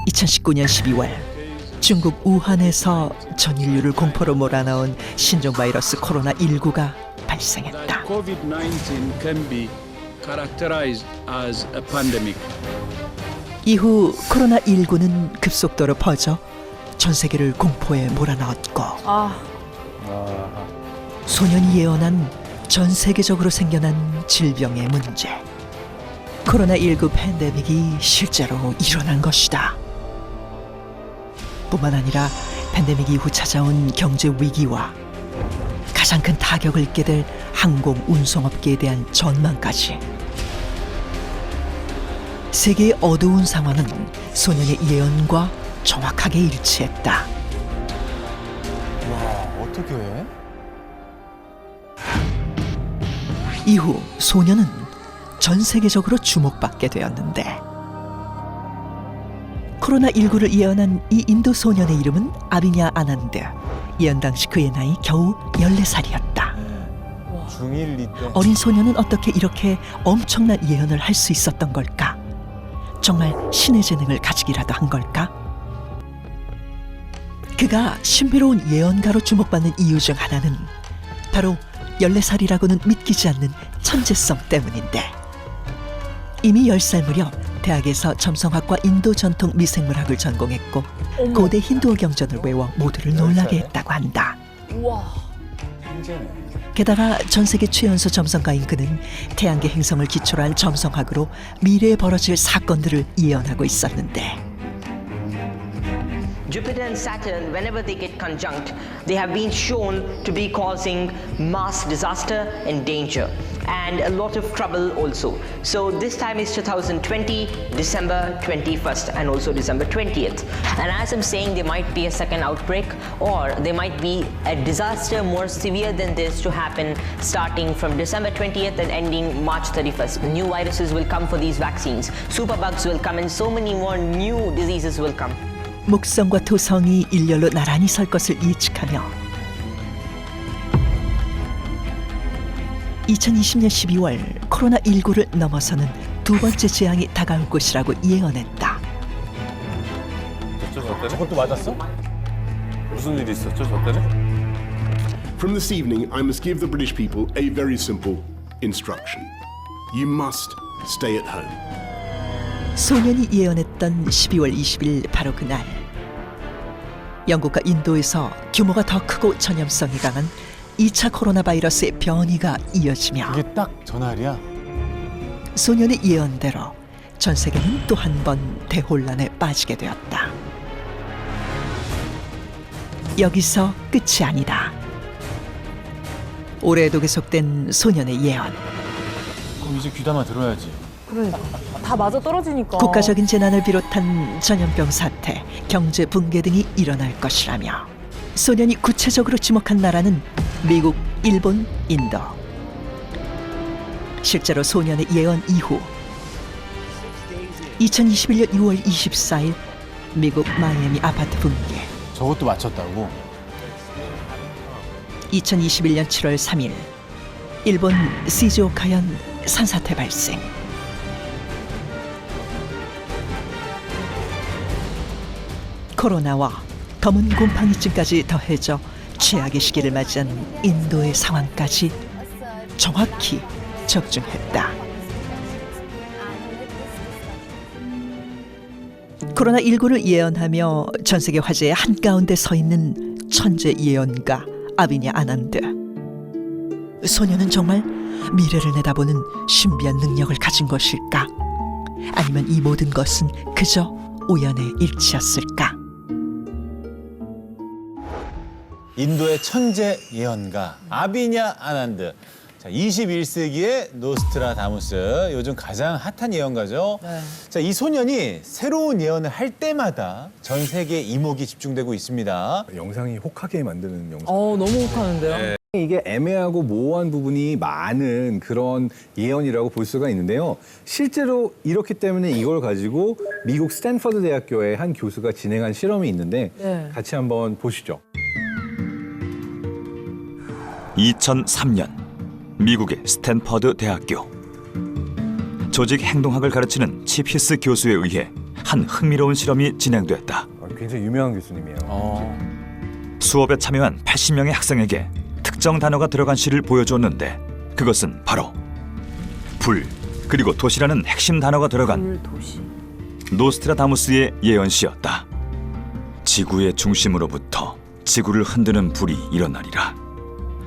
2019년 12월 중국 우한에서 전 인류를 공포로 몰아넣은 신종 바이러스 코로나19가 발생했다. COVID-19 can be characterized as a pandemic. 이후 코로나19는 급속도로 퍼져 전 세계를 공포에 몰아넣었고 소년이 예언한 전 세계적으로 생겨난 질병의 문제, 코로나19 팬데믹이 실제로 일어난 것이다. 뿐만 아니라 팬데믹 이후 찾아온 경제 위기와 가장 큰 타격을 입게 될 항공 운송업계에 대한 전망까지, 세계의 어두운 상황은 소년의 예언과 정확하게 일치했다. 와, 어떻게 해? 이후 소년은 전 세계적으로 주목받게 되었는데, 코로나19를 예언한 이 인도 소년의 이름은 아비냐 아난드. 예언 당시 그의 나이 겨우 14살이었다. 중1 때. 어린 소년은 어떻게 이렇게 엄청난 예언을 할 수 있었던 걸까? 정말 신의 재능을 가지기라도 한 걸까? 그가 신비로운 예언가로 주목받는 이유 중 하나는 바로 14살이라고는 믿기지 않는 천재성 때문인데, 이미 10살 무렵 대학에서 점성학과 인도 전통 미생물학을 전공했고 고대 힌두어 경전을 외워 모두를 놀라게 했다고 한다. 게다가 전 세계 최연소 점성가인 그는 태양계 행성을 기초로 한 점성학으로 미래에 벌어질 사건들을 예언하고 있었는데, Jupiter and Saturn, whenever they get conjunct, they have been shown to be causing mass disaster and danger and a lot of trouble also. So this time is 2020, December 21st and also December 20th. And as I'm saying, there might be a second outbreak or there might be a disaster more severe than this to happen starting from December 20th and ending March 31st. New viruses will come for these vaccines. Superbugs will come and so many more new diseases will come. 목성과 토성이 일렬로 나란히 설 것을 예측하며 2020년 12월 코로나19를 넘어서는 두 번째 재앙이 다가올 것이라고 예언했다. 저것도 맞았어? 무슨 일이 있었죠, 저 때는? From this evening, I must give the British people a very simple instruction. You must stay at home. 소년이 예언했던 12월 20일 바로 그날, 영국과 인도에서 규모가 더 크고 전염성이 강한 2차 코로나 바이러스의 변이가 이어지며 이게 딱 전날이야? 소년의 예언대로 전 세계는 또 한 번 대혼란에 빠지게 되었다. 여기서 끝이 아니다. 올해에도 계속된 소년의 예언. 그럼 이제 귀담아 들어야지. 그러니까 다 맞아 떨어지니까. 국가적인 재난을 비롯한 전염병 사태, 경제 붕괴 등이 일어날 것이라며 소년이 구체적으로 지목한 나라는 미국, 일본, 인도. 실제로 소년의 예언 이후 2021년 6월 24일 미국 마이애미 아파트 붕괴, 저것도 맞췄다고? 2021년 7월 3일 일본 시즈오카현 산사태 발생, 코로나와 검은 곰팡이증까지 더해져 최악의 시기를 맞이한 인도의 상황까지 정확히 적중했다. 코로나19를 예언하며 전 세계 화제의 한가운데 서 있는 천재 예언가 아비냐 아난드. 소년은 정말 미래를 내다보는 신비한 능력을 가진 것일까? 아니면 이 모든 것은 그저 우연의 일치였을까? 인도의 천재 예언가 아비냐 아난드. 자, 21세기의 노스트라다무스, 요즘 가장 핫한 예언가죠. 네. 자, 이 소년이 새로운 예언을 할 때마다 전 세계 이목이 집중되고 있습니다. 영상이 혹하게 만드는 영상. 너무 혹하는데요. 이게 애매하고 모호한 부분이 많은 그런 예언이라고 볼 수가 있는데요. 실제로 이렇기 때문에 이걸 가지고 미국 스탠퍼드 대학교의 한 교수가 진행한 실험이 있는데 네. 같이 한번 보시죠. 2003년 미국의 스탠퍼드 대학교 조직 행동학을 가르치는 치피스 교수에 의해 한 흥미로운 실험이 진행됐다. 굉장히 유명한 교수님이에요. 수업에 참여한 80명의 학생에게 특정 단어가 들어간 시를 보여줬는데 그것은 바로 불 그리고 도시라는 핵심 단어가 들어간 도시. 노스트라다무스의 예언시였다. 지구의 중심으로부터 지구를 흔드는 불이 일어나리라.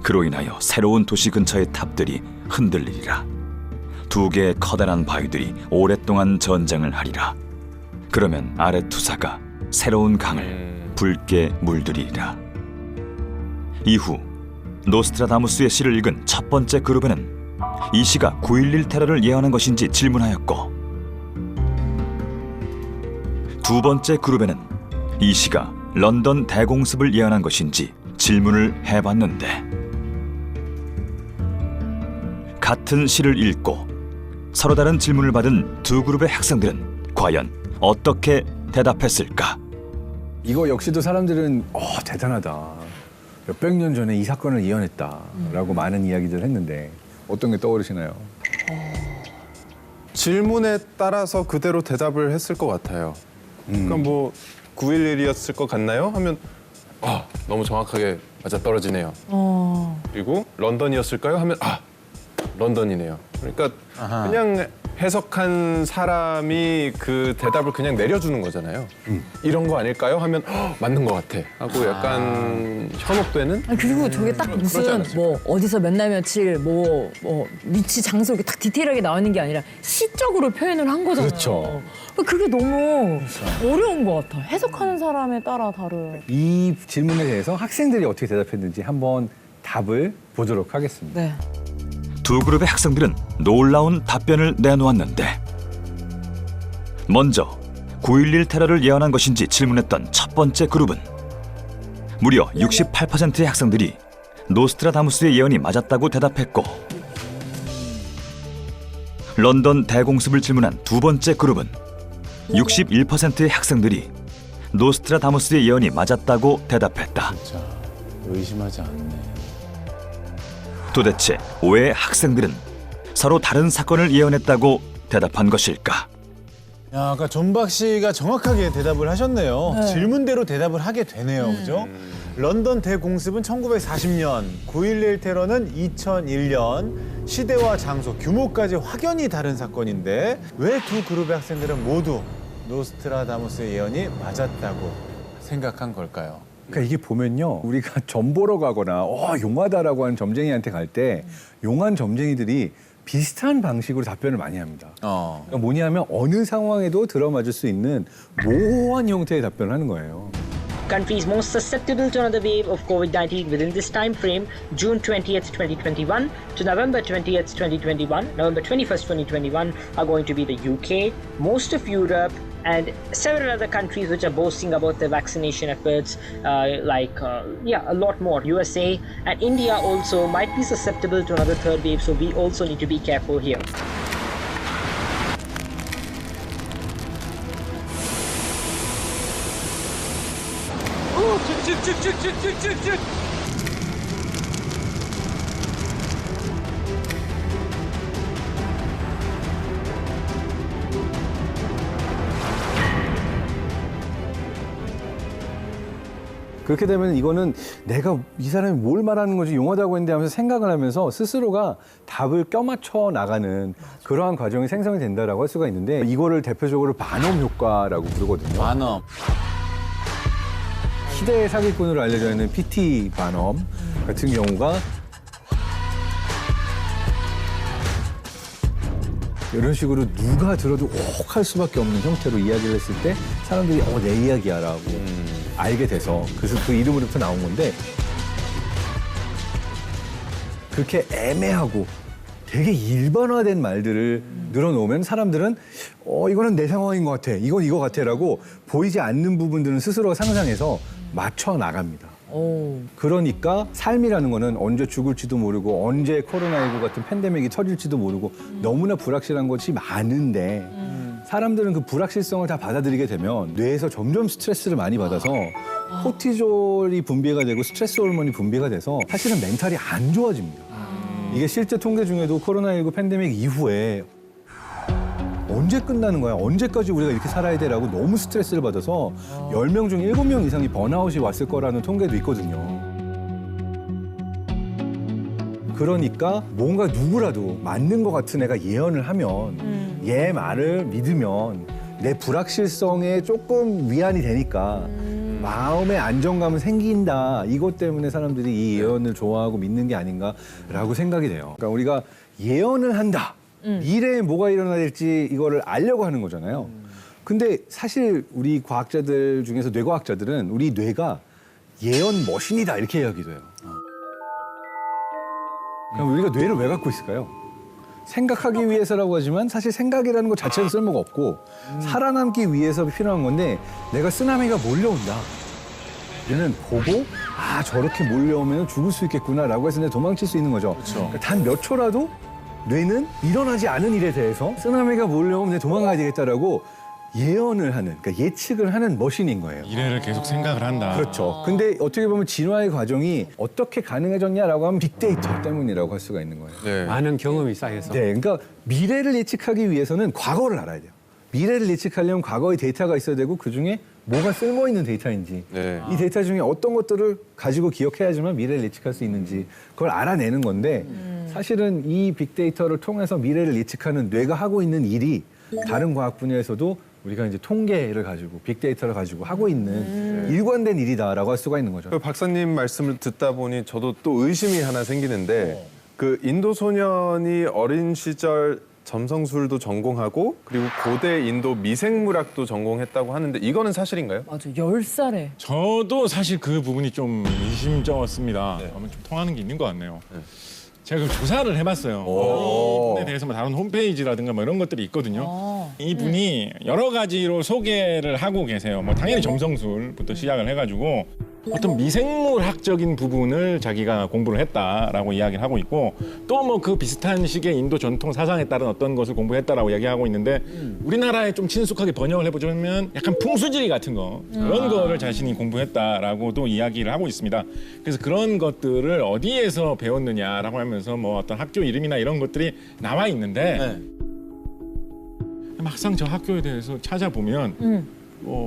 그로 인하여 새로운 도시 근처의 탑들이 흔들리리라. 두 개의 커다란 바위들이 오랫동안 전쟁을 하리라. 그러면 아레투사가 새로운 강을 붉게 물들이리라. 이후 노스트라다무스의 시를 읽은 첫 번째 그룹에는 이 시가 9.11 테러를 예언한 것인지 질문하였고, 두 번째 그룹에는 이 시가 런던 대공습을 예언한 것인지 질문을 해봤는데, 같은 시를 읽고 서로 다른 질문을 받은 두 그룹의 학생들은 과연 어떻게 대답했을까? 이거 역시도 사람들은 대단하다. 몇백 년 전에 이 사건을 예언했다라고 많은 이야기들을 했는데 어떤 게 떠오르시나요? 질문에 따라서 그대로 대답을 했을 것 같아요. 그러니까 뭐 9.11이었을 것 같나요? 하면 너무 정확하게 맞아떨어지네요. 그리고 런던이었을까요? 하면 런던이네요. 그러니까 그냥 해석한 사람이 그 대답을 그냥 내려주는 거잖아요. 이런 거 아닐까요? 하면 맞는 것 같아 하고 약간 현혹되는? 아니, 그리고 저게 딱 그러지 무슨 않았을까? 뭐 어디서 몇 날 며칠 뭐 위치 장소 이렇게 딱 디테일하게 나와 있는 게 아니라 시적으로 표현을 한 거잖아요. 그렇죠. 그게 너무 어려운 것 같아. 해석하는 사람에 따라 다른. 이 질문에 대해서 학생들이 어떻게 대답했는지 한번 답을 보도록 하겠습니다. 네. 두 그룹의 학생들은 놀라운 답변을 내놓았는데, 먼저 9.11 테러를 예언한 것인지 질문했던 첫 번째 그룹은 무려 68%의 학생들이 노스트라다무스의 예언이 맞았다고 대답했고, 런던 대공습을 질문한 두 번째 그룹은 61%의 학생들이 노스트라다무스의 예언이 맞았다고 대답했다. 진짜 의심하지 않네. 도대체 왜 학생들은 서로 다른 사건을 예언했다고 대답한 것일까? 야, 아까 존박 씨가 정확하게 대답을 하셨네요. 질문대로 대답을 하게 되네요. 그죠? 런던 대공습은 1940년, 9.11 테러는 2001년, 시대와 장소, 규모까지 확연히 다른 사건인데 왜 두 그룹의 학생들은 모두 노스트라다무스의 예언이 맞았다고 생각한 걸까요? 그러니까 이게 보면요, 우리가 점 보러 가거나 용하다라고 하는 점쟁이한테 갈 때 용한 점쟁이들이 비슷한 방식으로 답변을 많이 합니다. 그러니까 뭐냐면 어느 상황에도 들어맞을 수 있는 모호한 형태의 답변을 하는 거예요. Countries most susceptible to another wave of COVID-19 within this time frame, June 20th, 2021 to November 20th, 2021, November 21st, 2021, are going to be the UK, most of Europe, and several other countries which are boasting about their vaccination efforts, a lot more. USA and India also might be susceptible to another third wave, so we also need to be careful here. 그렇게 되면 이거는 내가 이 사람이 뭘 말하는 건지 용하다고 했는데 하면서 생각을 하면서 스스로가 답을 껴맞춰 나가는 그러한 과정이 생성이 된다라고 할 수가 있는데, 이거를 대표적으로 반엄 효과라고 부르거든요. 반엄. 시대의 사기꾼으로 알려져 있는 PT 반엄 같은 경우가 이런 식으로 누가 들어도 옥할 수밖에 없는 형태로 이야기를 했을 때 사람들이 내 이야기야라고 알게 돼서 그래서 그 이름으로부터 나온 건데, 그렇게 애매하고 되게 일반화된 말들을 늘어놓으면 사람들은 이거는 내 상황인 것 같아, 이건 이거 같아라고 보이지 않는 부분들은 스스로가 상상해서 맞춰 나갑니다. 그러니까 삶이라는 거는 언제 죽을지도 모르고 언제 코로나19 같은 팬데믹이 터질지도 모르고 너무나 불확실한 것이 많은데 사람들은 그 불확실성을 다 받아들이게 되면 뇌에서 점점 스트레스를 많이 받아서 코티졸이 분비가 되고 스트레스 호르몬이 분비가 돼서 사실은 멘탈이 안 좋아집니다. 이게 실제 통계 중에도 코로나19 팬데믹 이후에 어느 언제 끝나는 거야? 언제까지 우리가 이렇게 살아야 돼라고 너무 스트레스를 받아서 10명 중 7명 이상이 번아웃이 왔을 거라는 통계도 있거든요. 그러니까 뭔가 누구라도 맞는 것 같은 애가 예언을 하면 얘 말을 믿으면 내 불확실성에 조금 위안이 되니까 마음의 안정감은 생긴다. 이것 때문에 사람들이 이 예언을 좋아하고 믿는 게 아닌가라고 생각이 돼요. 그러니까 우리가 예언을 한다. 미래에 뭐가 일어나야 될지 이거를 알려고 하는 거잖아요. 근데 사실 우리 과학자들 중에서 뇌과학자들은 우리 뇌가 예언 머신이다 이렇게 이야기도 해요. 그럼 우리가 뇌를 왜 갖고 있을까요? 생각하기 위해서라고 하지만 사실 생각이라는 것 자체는 쓸모가 없고 살아남기 위해서 필요한 건데 내가 쓰나미가 몰려온다. 얘는 보고 아 저렇게 몰려오면 죽을 수 있겠구나라고 해서 내가 도망칠 수 있는 거죠. 그러니까 단 몇 초라도 뇌는 일어나지 않은 일에 대해서 쓰나미가 몰려오면 내가 도망가야 되겠다라고 예언을 하는, 그러니까 예측을 하는 머신인 거예요. 미래를 계속 생각을 한다. 그렇죠. 근데 어떻게 보면 진화의 과정이 어떻게 가능해졌냐라고 하면 빅데이터 때문이라고 할 수가 있는 거예요. 네. 많은 경험이 쌓여서. 네, 그러니까 미래를 예측하기 위해서는 과거를 알아야 돼요. 미래를 예측하려면 과거의 데이터가 있어야 되고 그중에 뭐가 쓸모 있는 데이터인지 네. 이 데이터 중에 어떤 것들을 가지고 기억해야지만 미래를 예측할 수 있는지 그걸 알아내는 건데 사실은 이 빅데이터를 통해서 미래를 예측하는 뇌가 하고 있는 일이 다른 과학 분야에서도 우리가 이제 통계를 가지고 빅데이터를 가지고 하고 있는 일관된 일이다라고 할 수가 있는 거죠. 그 박사님 말씀을 듣다 보니 저도 또 의심이 하나 생기는데 그 인도 소년이 어린 시절 점성술도 전공하고 그리고 고대 인도 미생물학도 전공했다고 하는데 이거는 사실인가요? 맞아, 10살에. 저도 사실 그 부분이 좀 의심쩍었습니다. 아마 좀 통하는 게 있는 것 같네요. 제가 그 조사를 해봤어요. 이분에 대해서 뭐 다른 홈페이지라든가 뭐 이런 것들이 있거든요. 이분이 여러 가지로 소개를 하고 계세요. 뭐 당연히 점성술부터 시작을 해가지고 어떤 미생물학적인 부분을 자기가 공부를 했다라고 이야기를 하고 있고 또 뭐 그 비슷한 식의 인도 전통 사상에 따른 어떤 것을 공부했다라고 이야기하고 있는데 우리나라에 좀 친숙하게 번역을 해보자면 약간 풍수지리 같은 거 그런 거를 자신이 공부했다라고도 이야기를 하고 있습니다. 그래서 그런 것들을 어디에서 배웠느냐라고 하면서 뭐 어떤 학교 이름이나 이런 것들이 나와 있는데 막상 저 학교에 대해서 찾아보면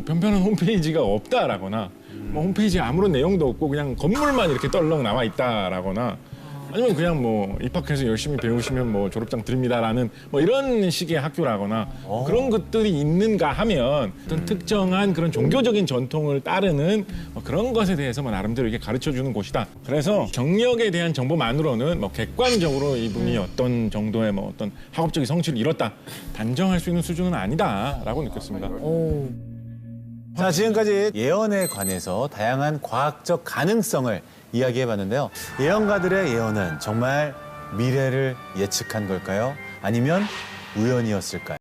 변변한 홈페이지가 없다라거나 뭐 홈페이지에 아무런 내용도 없고 그냥 건물만 이렇게 떨렁 나와 있다라거나 아니면 그냥 뭐 입학해서 열심히 배우시면 뭐 졸업장 드립니다라는 뭐 이런 식의 학교라거나 그런 것들이 있는가 하면 어떤 특정한 그런 종교적인 전통을 따르는 뭐 그런 것에 대해서 뭐 나름대로 이렇게 가르쳐 주는 곳이다. 그래서 경력에 대한 정보만으로는 뭐 객관적으로 이분이 어떤 정도의 뭐 어떤 학업적인 성취를 이뤘다 단정할 수 있는 수준은 아니다라고 느꼈습니다. 자, 지금까지 예언에 관해서 다양한 과학적 가능성을 이야기해봤는데요. 예언가들의 예언은 정말 미래를 예측한 걸까요? 아니면 우연이었을까요?